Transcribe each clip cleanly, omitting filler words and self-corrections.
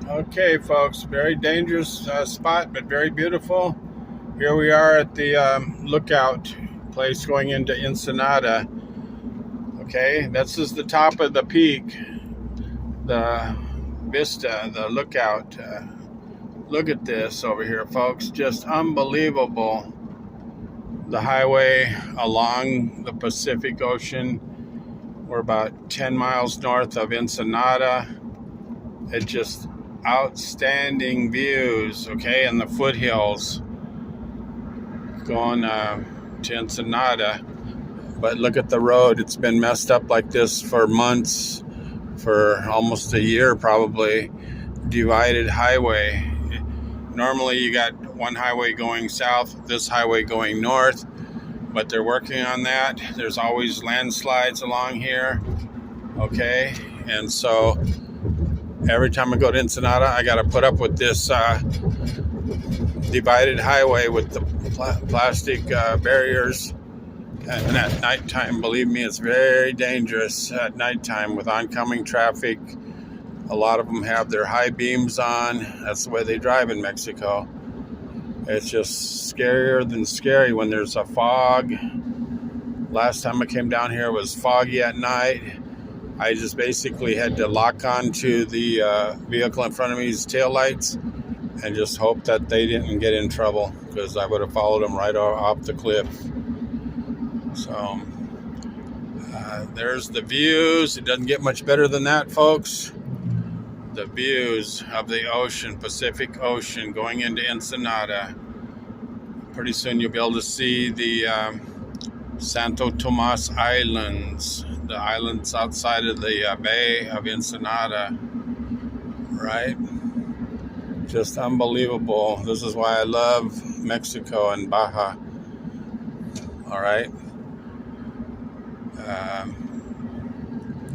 Okay, folks, very dangerous spot, but very beautiful. Here we are at the lookout place going into Ensenada. Okay, this is the top of the peak, the vista, the lookout. Look at this over here, folks. Just unbelievable. The highway along the Pacific Ocean. We're about 10 miles north of Ensenada. It just outstanding views, okay, and the foothills going to Ensenada. But look at the road. It's been messed up like this for months, for almost a year probably. Divided highway. Normally you got one highway going south, this highway going north, but they're working on that. There's always landslides along here, okay? And so every time I go to Ensenada, I got to put up with this divided highway with the plastic barriers. And at nighttime, believe me, it's very dangerous at nighttime with oncoming traffic. A lot of them have their high beams on. That's the way they drive in Mexico. It's just scarier than scary when there's a fog. Last time I came down here, it was foggy at night. I just basically had to lock on to the vehicle in front of me's taillights and just hope that they didn't get in trouble, because I would have followed them right off the cliff. So there's the views. It doesn't get much better than that, folks. The views of the ocean, Pacific Ocean, going into Ensenada. Pretty soon you'll be able to see the Santo Tomas Islands, the islands outside of the Bay of Ensenada, right? Just unbelievable. This is why I love Mexico and Baja, all right?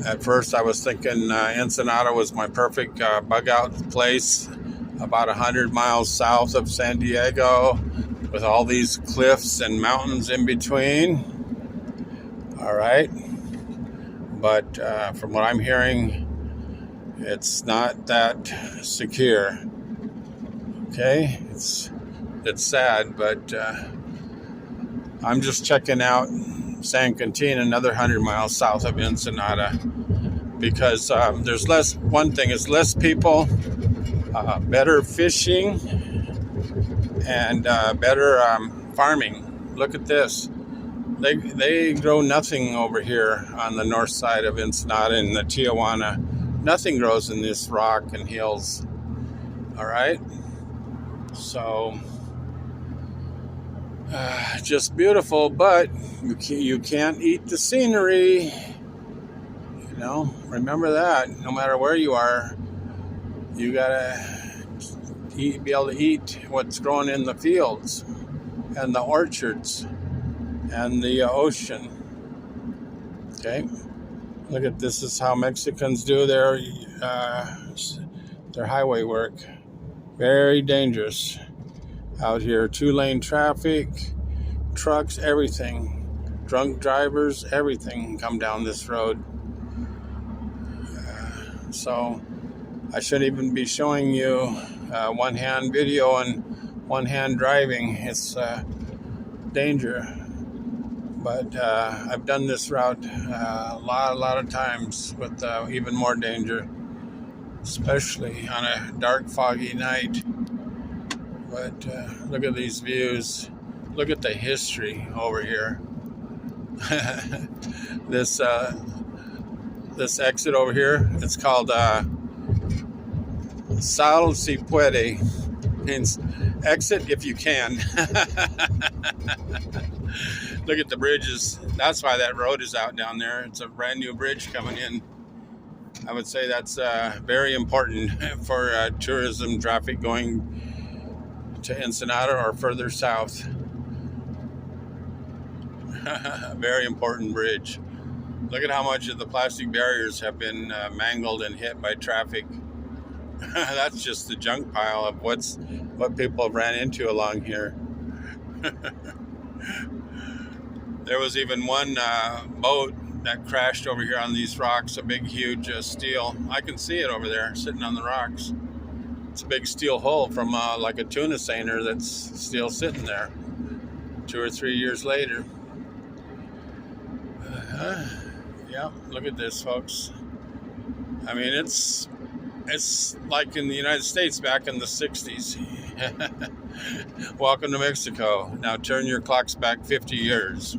At first I was thinking Ensenada was my perfect bug out place, about 100 miles south of San Diego, with all these cliffs and mountains in between. All right. But from what I'm hearing, it's not that secure. Okay. It's sad, but I'm just checking out San Quintin, another 100 miles south of Ensenada, because there's less people, better fishing, and better farming. Look at this. They grow nothing over here on the north side of Ensenada and the Tijuana. Nothing grows in this rock and hills. All right. So just beautiful, but you can't eat the scenery. You know, remember that. No matter where you are, you gotta be able to eat what's growing in the fields and the orchards and the ocean. Okay, look at this. Is how Mexicans do their highway work. Very dangerous out here. 2-lane traffic, trucks, everything. Drunk drivers, everything come down this road. So I shouldn't even be showing you one-hand video and one-hand driving. It's danger. But I've done this route a lot of times with even more danger, especially on a dark, foggy night. But look at these views. Look at the history over here. This exit over here, it's called Sal si puede, means exit if you can. Look at the bridges. That's why that road is out down there. It's a brand new bridge coming in. I would say that's very important for tourism traffic going to Ensenada or further south. Very important bridge. Look at how much of the plastic barriers have been mangled and hit by traffic. That's just the junk pile of what people have ran into along here. There was even one boat that crashed over here on these rocks, a big, huge steel. I can see it over there sitting on the rocks. It's a big steel hull from like a tuna seiner that's still sitting there 2 or 3 years later. Yeah, look at this, folks. I mean, it's like in the United States back in the 60s. Welcome to Mexico. Now turn your clocks back 50 years.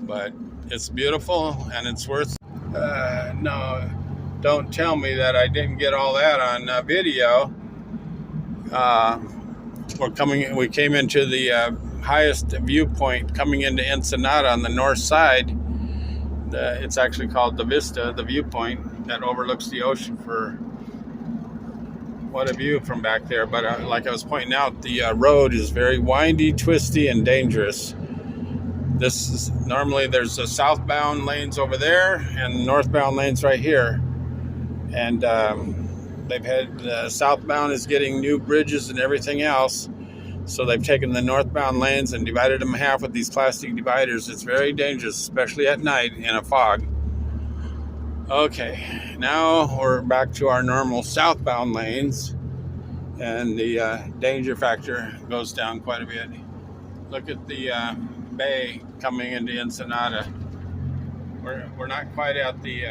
But it's beautiful and it's worth. No, don't tell me that I didn't get all that on video. We came into the highest viewpoint coming into Ensenada on the north side. It's actually called the Vista, the viewpoint that overlooks the ocean. For what a view from back there. But like I was pointing out, the road is very windy, twisty, and dangerous. This is normally there's a southbound lanes over there and northbound lanes right here. And they've had southbound is getting new bridges and everything else. So they've taken the northbound lanes and divided them in half with these plastic dividers. It's very dangerous, especially at night in a fog. Okay, now we're back to our normal southbound lanes, and the danger factor goes down quite a bit. Look at the bay coming into Ensenada. We're not quite at the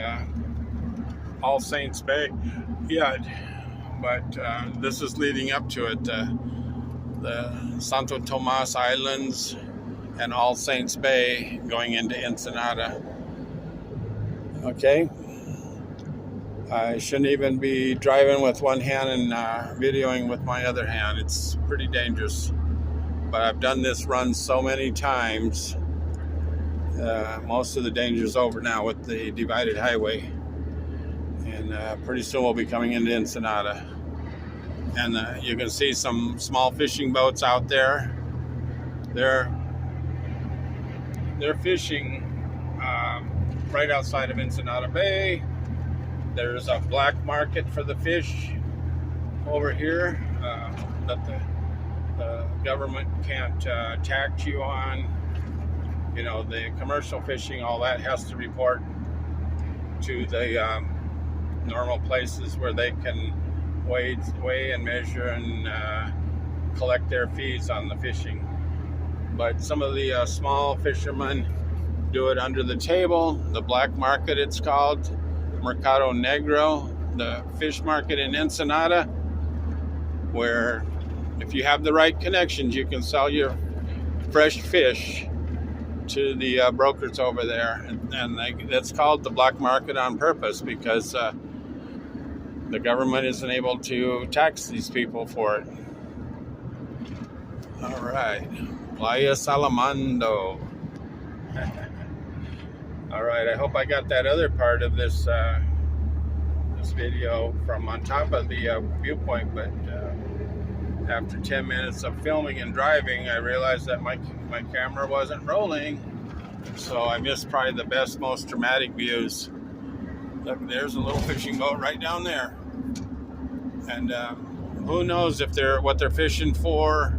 All Saints Bay yet, but this is leading up to it. The Santo Tomas Islands and All Saints Bay going into Ensenada. Okay. I shouldn't even be driving with one hand and videoing with my other hand. It's pretty dangerous. But I've done this run so many times. Most of the danger is over now with the divided highway. And pretty soon we'll be coming into Ensenada. And you can see some small fishing boats out there. They're fishing right outside of Ensenada Bay. There's a black market for the fish over here that the government can't tax you on. You know, the commercial fishing, all that has to report to the normal places where they can weigh and measure and collect their fees on the fishing. But some of the small fishermen do it under the table. The black market, it's called Mercado Negro, the fish market in Ensenada, where if you have the right connections, you can sell your fresh fish to the brokers over there. And that's called the black market on purpose, because the government isn't able to tax these people for it. All right, Playa Salamando. All right, I hope I got that other part of this this video from on top of the viewpoint, but after 10 minutes of filming and driving, I realized that my camera wasn't rolling, so I missed probably the best, most dramatic views. Look, there's a little fishing boat right down there, and who knows if what they're fishing for,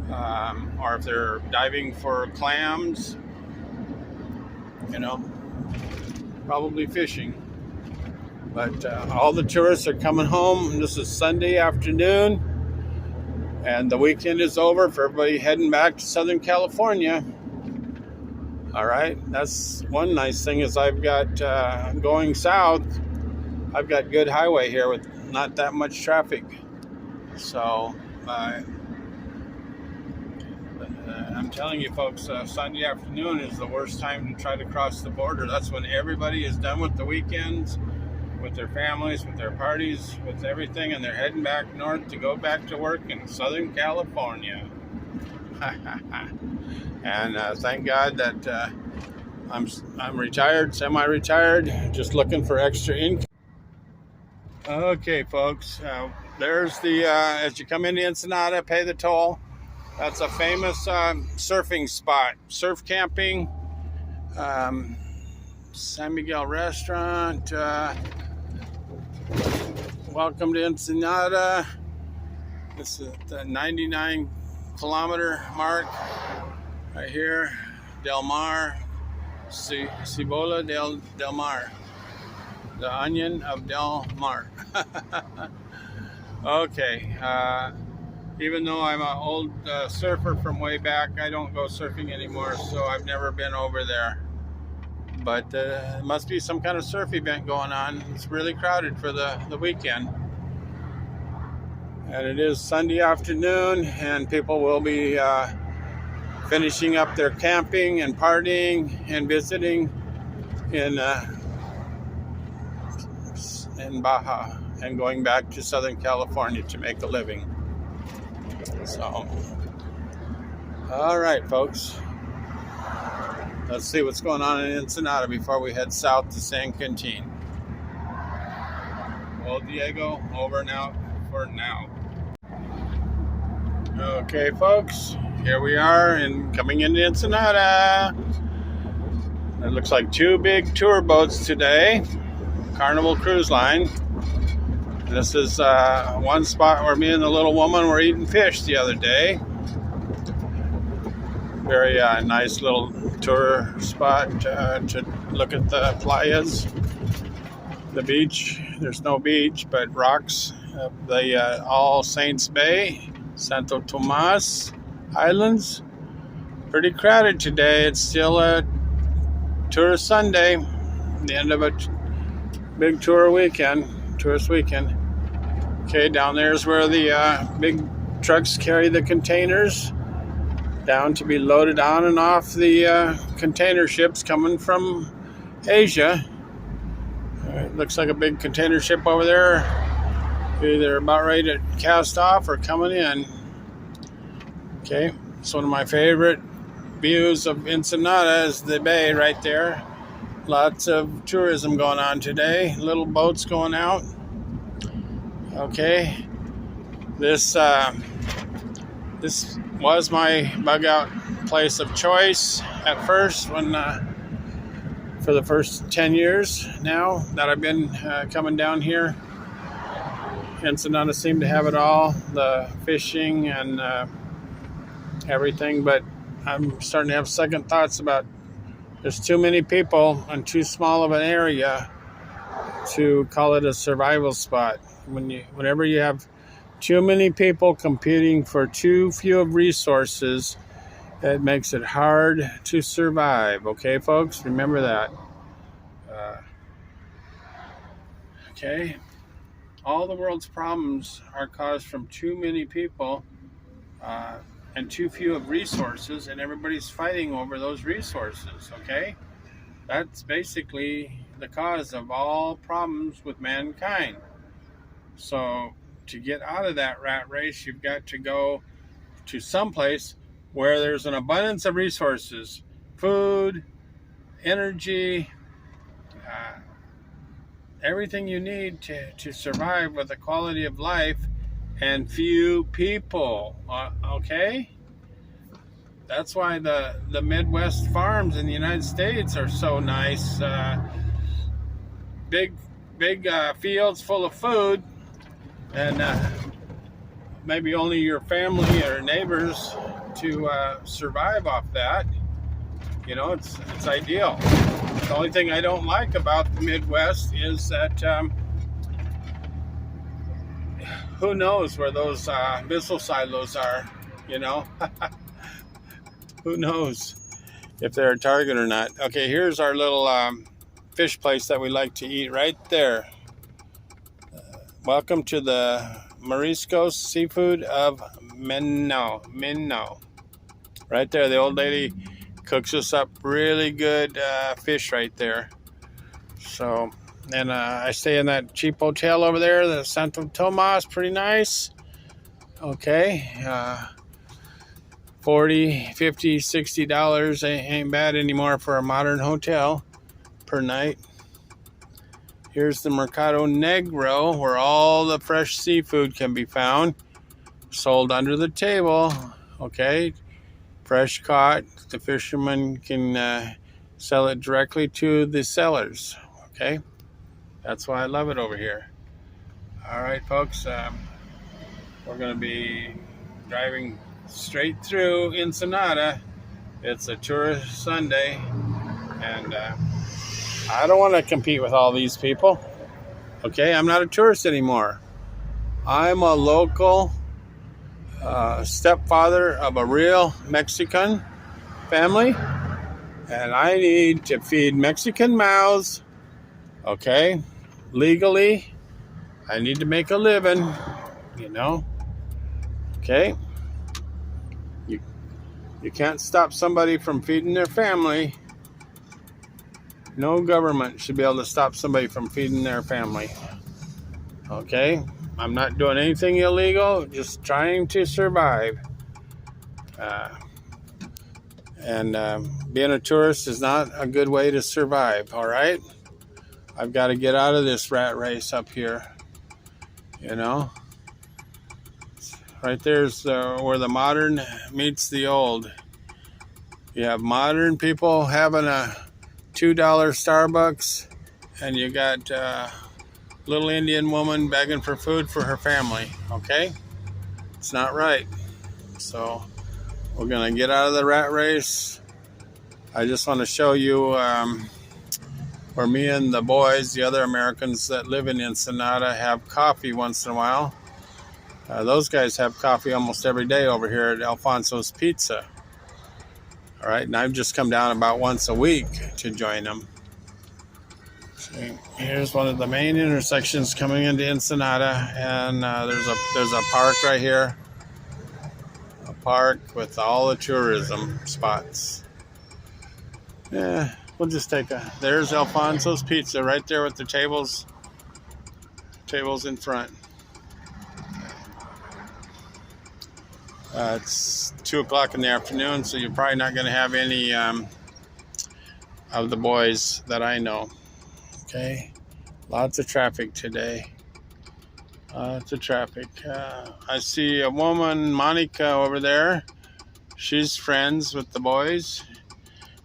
or if they're diving for clams. You know, probably fishing. But all the tourists are coming home. This is Sunday afternoon, and the weekend is over for everybody heading back to Southern California. All right, that's one nice thing is I've got going south, I've got good highway here with not that much traffic. So I'm telling you folks, Sunday afternoon is the worst time to try to cross the border. That's when everybody is done with the weekends, with their families, with their parties, with everything, and they're heading back north to go back to work in Southern California. And thank God that I'm retired, semi-retired, just looking for extra income. Okay, folks, there's the as you come into Ensenada, pay the toll. That's a famous surfing spot, surf camping, San Miguel restaurant. Welcome to Ensenada. This is the 99-kilometer mark right here. Del Mar, Cibola del Mar, the onion of Del Mar. Okay, even though I'm an old surfer from way back, I don't go surfing anymore, so I've never been over there. But it must be some kind of surf event going on. It's really crowded for the weekend. And it is Sunday afternoon, and people will be finishing up their camping and partying and visiting in Baja and going back to Southern California to make a living. So, all right, folks. Let's see what's going on in Ensenada before we head south to San Quintin. Well, Diego, over and out for now. Okay, folks, here we are coming into Ensenada. It looks like two big tour boats today. Carnival Cruise Line. This is one spot where me and the little woman were eating fish the other day. Very nice little tour spot to look at the playas. The beach, there's no beach, but rocks. The All Saints Bay, Santo Tomas Islands. Pretty crowded today. It's still a tourist Sunday, the end of a big tourist weekend. Okay, down there is where the big trucks carry the containers down to be loaded on and off the container ships coming from Asia. It looks like a big container ship over there, either about ready to cast off or coming in. Okay, it's one of my favorite views of Ensenada is the bay right there. Lots of tourism going on today. Little boats going out. Okay, this was my bug out place of choice at first when for the first 10 years now that I've been coming down here. Ensenada seemed to have it all, the fishing and everything, but I'm starting to have second thoughts about there's too many people and too small of an area to call it a survival spot. Whenever you have too many people competing for too few of resources, it makes it hard to survive. Okay, folks? Remember that. Okay? All the world's problems are caused from too many people and too few of resources, and everybody's fighting over those resources. Okay? That's basically the cause of all problems with mankind. So to get out of that rat race, you've got to go to some place where there's an abundance of resources, food, energy, everything you need to survive with a quality of life and few people. Okay? That's why the Midwest farms in the United States are so nice. Big fields full of food, and maybe only your family or neighbors to survive off that. You know, it's ideal. The only thing I don't like about the Midwest is that who knows where those missile silos are, you know? Who knows if they're a target or not. Okay, here's our little fish place that we like to eat right there. Welcome to the Mariscos Seafood of Minno. Right there, the old lady cooks us up really good fish right there. So, and I stay in that cheap hotel over there, the Santo Tomas, pretty nice. Okay, $40, $50, $60 ain't bad anymore for a modern hotel per night. Here's the Mercado Negro, where all the fresh seafood can be found, sold under the table. Okay, fresh caught. The fishermen can sell it directly to the sellers. Okay, that's why I love it over here. All right, folks, we're going to be driving straight through Ensenada. It's a tourist Sunday, and I don't want to compete with all these people. Okay, I'm not a tourist anymore. I'm a local stepfather of a real Mexican family, and I need to feed Mexican mouths, okay, legally. I need to make a living, you know, okay? You, you can't stop somebody from feeding their family. No government should be able to stop somebody from feeding their family, okay? I'm not doing anything illegal, just trying to survive. Uh, and being a tourist is not a good way to survive, all right? I've got to get out of this rat race up here, you know? Right there's where the modern meets the old. You have modern people having a $2 Starbucks, and you got a little Indian woman begging for food for her family, okay? It's not right. So we're going to get out of the rat race. I just want to show you where me and the boys, the other Americans that live in Ensenada, have coffee once in a while. Those guys have coffee almost every day over here at Alfonso's Pizza. All right, and I've just come down about once a week to join them. See, here's one of the main intersections coming into Ensenada, and there's a park right here. A park with all the tourism spots. Yeah, we'll just take there's Alfonso's Pizza right there with the tables in front. It's 2 o'clock in the afternoon, so you're probably not going to have any of the boys that I know. Okay, lots of traffic today. Lots of traffic. I see a woman, Monica, over there. She's friends with the boys.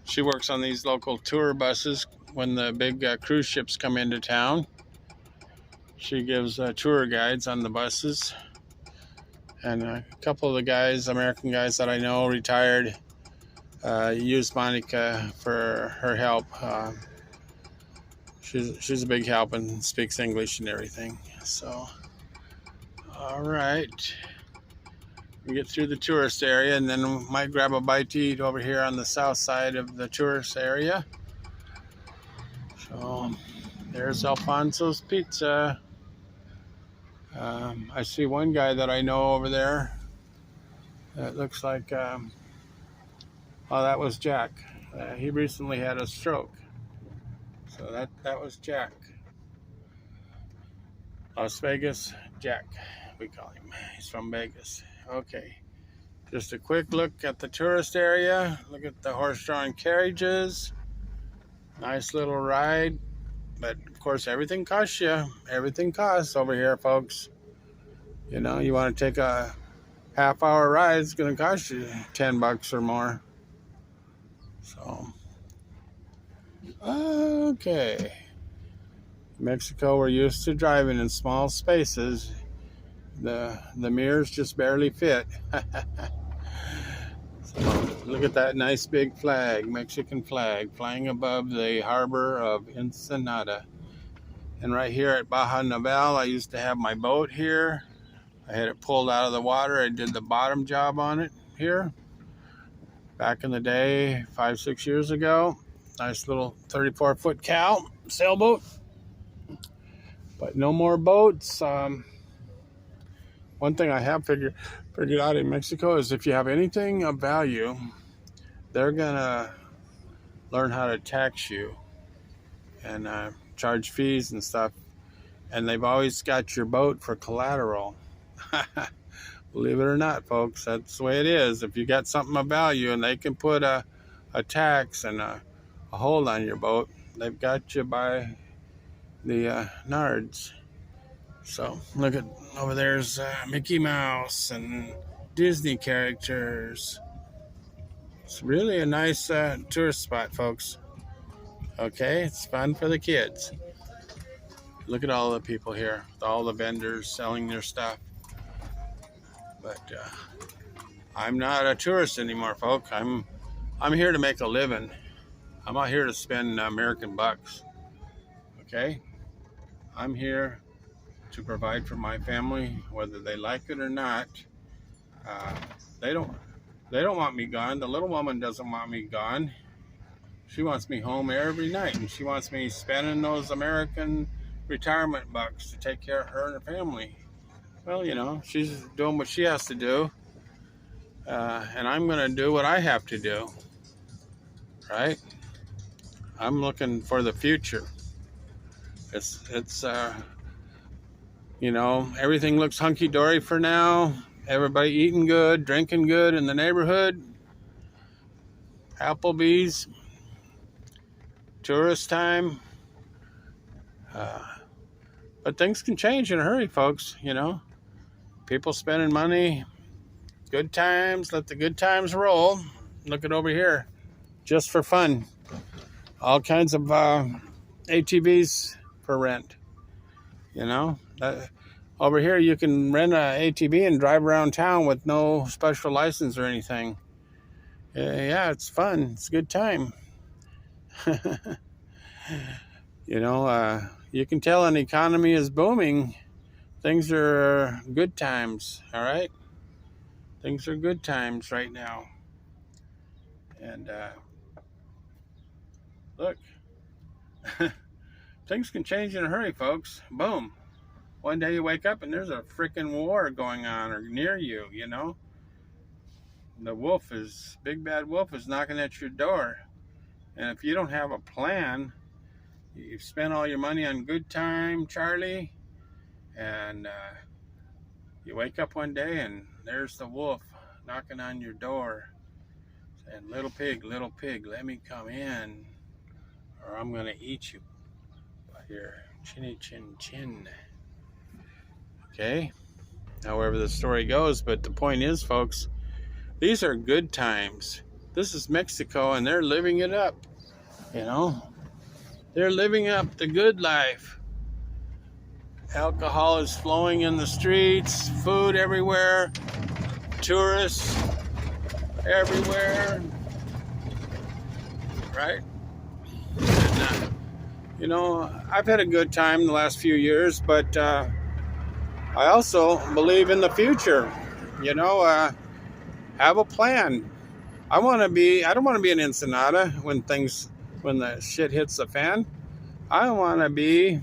She works on these local tour buses when the big cruise ships come into town. She gives tour guides on the buses. And a couple of the guys, American guys that I know, retired, use Monica for her help. She's a big help and speaks English and everything. So, all right. We get through the tourist area, and then we might grab a bite to eat over here on the south side of the tourist area. So, there's Alfonso's Pizza. I see one guy that I know over there. It looks like, oh, that was Jack. He recently had a stroke. So that was Jack. Las Vegas Jack, we call him. He's from Vegas. Okay. Just a quick look at the tourist area. Look at the horse-drawn carriages. Nice little ride. But, of course, everything costs you. Everything costs over here, folks. You know, you want to take a half-hour ride, it's going to cost you $10 or more. So, okay. Mexico, we're used to driving in small spaces. The mirrors just barely fit. So, look at that nice big flag, Mexican flag, flying above the harbor of Ensenada. And right here at Baja Naval, I used to have my boat here. I had it pulled out of the water. I did the bottom job on it here. Back in the day, 5-6 years ago. Nice little 34-foot cow sailboat. But no more boats. One thing I have figured out in Mexico is if you have anything of value, they're gonna learn how to tax you and charge fees and stuff. And they've always got your boat for collateral. Believe it or not, folks, that's the way it is. If you got something of value and they can put a tax and a hold on your boat, they've got you by the nards. So look at over there's Mickey Mouse and Disney characters. It's really a nice tourist spot, folks. Okay, it's fun for the kids. Look at all the people here, all the vendors selling their stuff. But I'm not a tourist anymore, folks. I'm here to make a living. I'm not here to spend American bucks. Okay, I'm here to provide for my family, whether they like it or not. Uh, they don't want me gone. The little woman doesn't want me gone. She wants me home every night, and she wants me spending those American retirement bucks to take care of her and her family. Well, you know, she's doing what she has to do, and I'm going to do what I have to do, right? I'm looking for the future. It's you know, everything looks hunky-dory for now. Everybody eating good, drinking good in the neighborhood. Applebee's, tourist time. But things can change in a hurry, folks, you know. People spending money, good times, let the good times roll. Look at over here, just for fun. All kinds of ATVs for rent, you know. Over here, you can rent an ATV and drive around town with no special license or anything. Yeah, it's fun. It's a good time. You know, you can tell an economy is booming. Things are good times, all right? Things are good times right now. And look, things can change in a hurry, folks. Boom. One day you wake up and there's a freaking war going on or near you, you know? The big bad wolf is knocking at your door. And if you don't have a plan, you've spent all your money on good time, Charlie, and you wake up one day and there's the wolf knocking on your door saying, little pig, let me come in or I'm going to eat you by your chinny chin chin. Okay? However the story goes, but the point is, folks, these are good times. This is Mexico and they're living it up, you know? They're living up the good life. Alcohol is flowing in the streets, food everywhere, tourists everywhere, right? And, you know, I've had a good time the last few years, but I also believe in the future. You know, have a plan. I don't want to be in Ensenada when the shit hits the fan. I want to be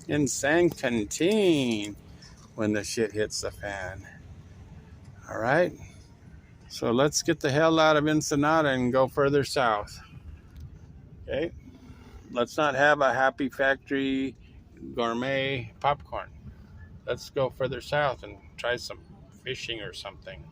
in San Quintin when the shit hits the fan. All right? So let's get the hell out of Ensenada and go further south. Okay? Let's not have a Happy Factory gourmet popcorn. Let's go further south and try some fishing or something.